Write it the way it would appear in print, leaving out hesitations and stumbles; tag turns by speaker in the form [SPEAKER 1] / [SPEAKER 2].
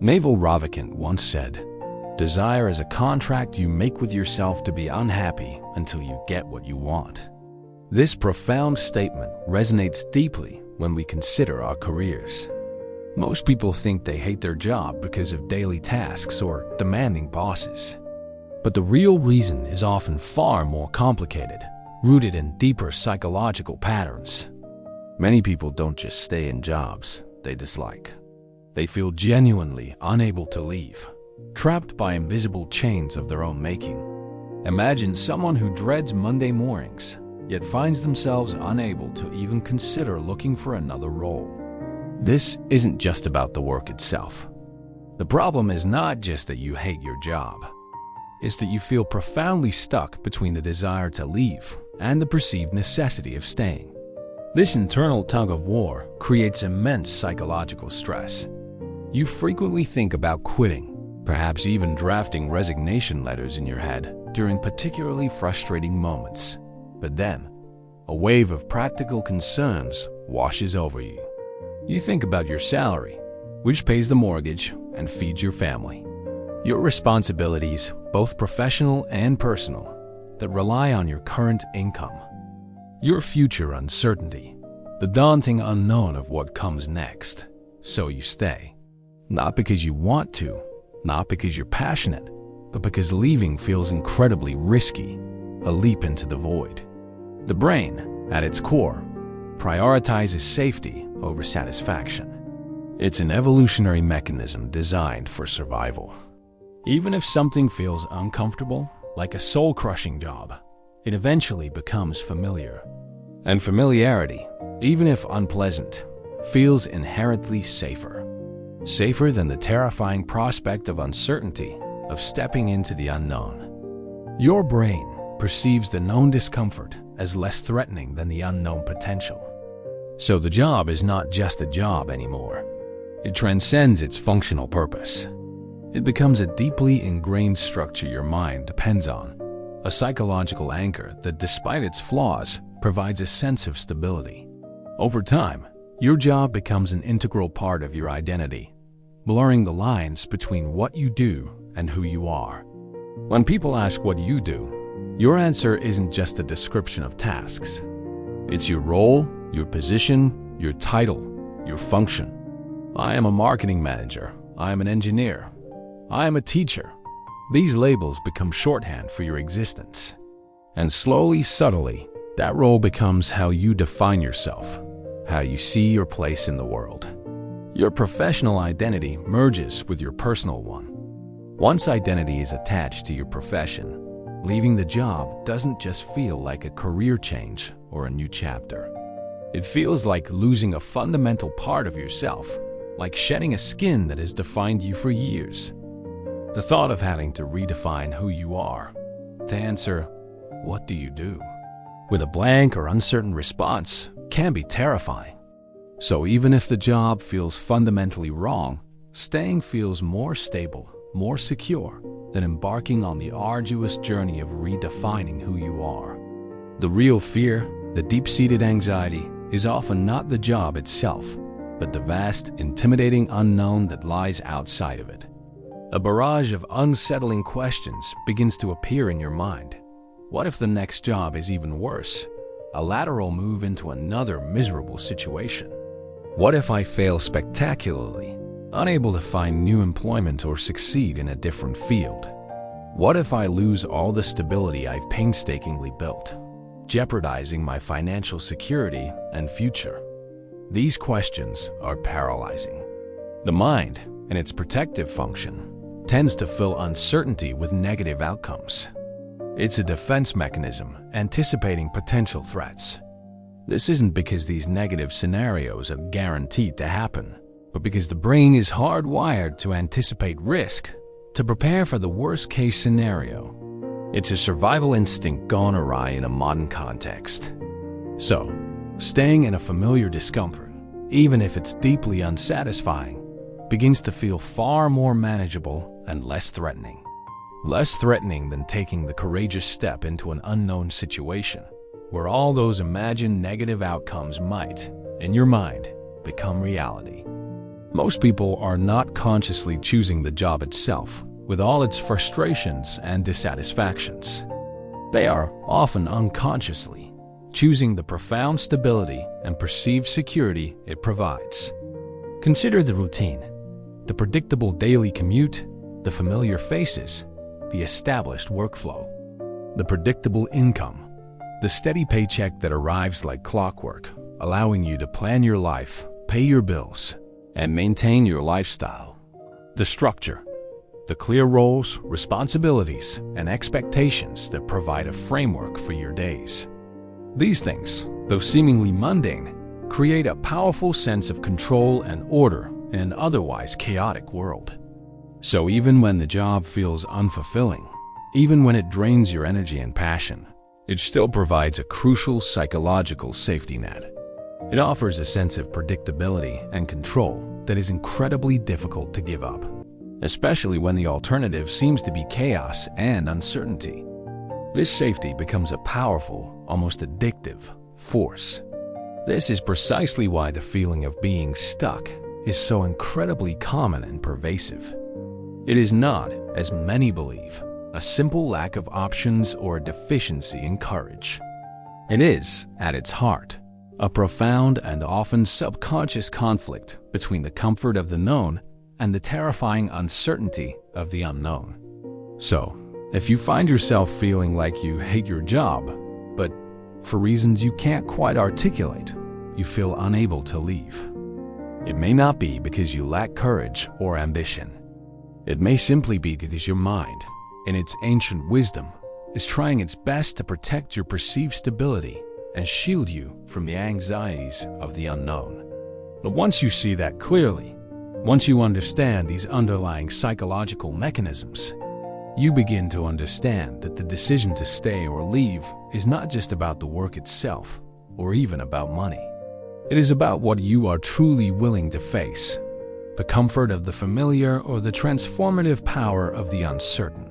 [SPEAKER 1] Naval Ravikant once said, "Desire is a contract you make with yourself to be unhappy until you get what you want." This profound statement resonates deeply when we consider our careers. Most people think they hate their job because of daily tasks or demanding bosses. But the real reason is often far more complicated, rooted in deeper psychological patterns. Many people don't just stay in jobs they dislike. They feel genuinely unable to leave, trapped by invisible chains of their own making. Imagine someone who dreads Monday mornings, yet finds themselves unable to even consider looking for another role. This isn't just about the work itself. The problem is not just that you hate your job. It's that you feel profoundly stuck between the desire to leave and the perceived necessity of staying. This internal tug-of-war creates immense psychological stress. You frequently think about quitting, perhaps even drafting resignation letters in your head during particularly frustrating moments. But then, a wave of practical concerns washes over you. You think about your salary, which pays the mortgage and feeds your family. Your responsibilities, both professional and personal, that rely on your current income. Your future uncertainty, the daunting unknown of what comes next. So you stay. Not because you want to, not because you're passionate, but because leaving feels incredibly risky, a leap into the void. The brain, at its core, prioritizes safety over satisfaction. It's an evolutionary mechanism designed for survival. Even if something feels uncomfortable, like a soul-crushing job, it eventually becomes familiar. And familiarity, even if unpleasant, feels inherently safer. Safer than the terrifying prospect of uncertainty, of stepping into the unknown. Your brain perceives the known discomfort as less threatening than the unknown potential. So the job is not just a job anymore. It transcends its functional purpose. It becomes a deeply ingrained structure your mind depends on, a psychological anchor that, despite its flaws, provides a sense of stability. Over time, your job becomes an integral part of your identity, blurring the lines between what you do and who you are. When people ask what you do, your answer isn't just a description of tasks. It's your role, your position, your title, your function. I am a marketing manager. I am an engineer. I am a teacher. These labels become shorthand for your existence. And slowly, subtly, that role becomes how you define yourself, how you see your place in the world. Your professional identity merges with your personal one. Once identity is attached to your profession, leaving the job doesn't just feel like a career change or a new chapter. It feels like losing a fundamental part of yourself, like shedding a skin that has defined you for years. The thought of having to redefine who you are, to answer, "What do you do?" with a blank or uncertain response can be terrifying. So even if the job feels fundamentally wrong, staying feels more stable, more secure than embarking on the arduous journey of redefining who you are. The real fear, the deep-seated anxiety, is often not the job itself, but the vast, intimidating unknown that lies outside of it. A barrage of unsettling questions begins to appear in your mind. What if the next job is even worse? A lateral move into another miserable situation? What if I fail spectacularly, unable to find new employment or succeed in a different field? What if I lose all the stability I've painstakingly built, jeopardizing my financial security and future? These questions are paralyzing. The mind, in its protective function, tends to fill uncertainty with negative outcomes. It's a defense mechanism anticipating potential threats. This isn't because these negative scenarios are guaranteed to happen, but because the brain is hardwired to anticipate risk, to prepare for the worst-case scenario. It's a survival instinct gone awry in a modern context. So, staying in a familiar discomfort, even if it's deeply unsatisfying, begins to feel far more manageable and less threatening. Less threatening than taking the courageous step into an unknown situation, where all those imagined negative outcomes might, in your mind, become reality. Most people are not consciously choosing the job itself, with all its frustrations and dissatisfactions. They are often unconsciously choosing the profound stability and perceived security it provides. Consider the routine, the predictable daily commute, the familiar faces, the established workflow, the predictable income, the steady paycheck that arrives like clockwork, allowing you to plan your life, pay your bills, and maintain your lifestyle. The structure, the clear roles, responsibilities, and expectations that provide a framework for your days. These things, though seemingly mundane, create a powerful sense of control and order in an otherwise chaotic world. So even when the job feels unfulfilling, even when it drains your energy and passion, it still provides a crucial psychological safety net. It offers a sense of predictability and control that is incredibly difficult to give up, especially when the alternative seems to be chaos and uncertainty. This safety becomes a powerful, almost addictive force. This is precisely why the feeling of being stuck is so incredibly common and pervasive. It is not, as many believe, a simple lack of options or a deficiency in courage. It is, at its heart, a profound and often subconscious conflict between the comfort of the known and the terrifying uncertainty of the unknown. So, if you find yourself feeling like you hate your job, but for reasons you can't quite articulate, you feel unable to leave, it may not be because you lack courage or ambition. It may simply be because your mind, in its ancient wisdom, is trying its best to protect your perceived stability and shield you from the anxieties of the unknown. But once you see that clearly, once you understand these underlying psychological mechanisms, you begin to understand that the decision to stay or leave is not just about the work itself, or even about money. It is about what you are truly willing to face, the comfort of the familiar or the transformative power of the uncertain.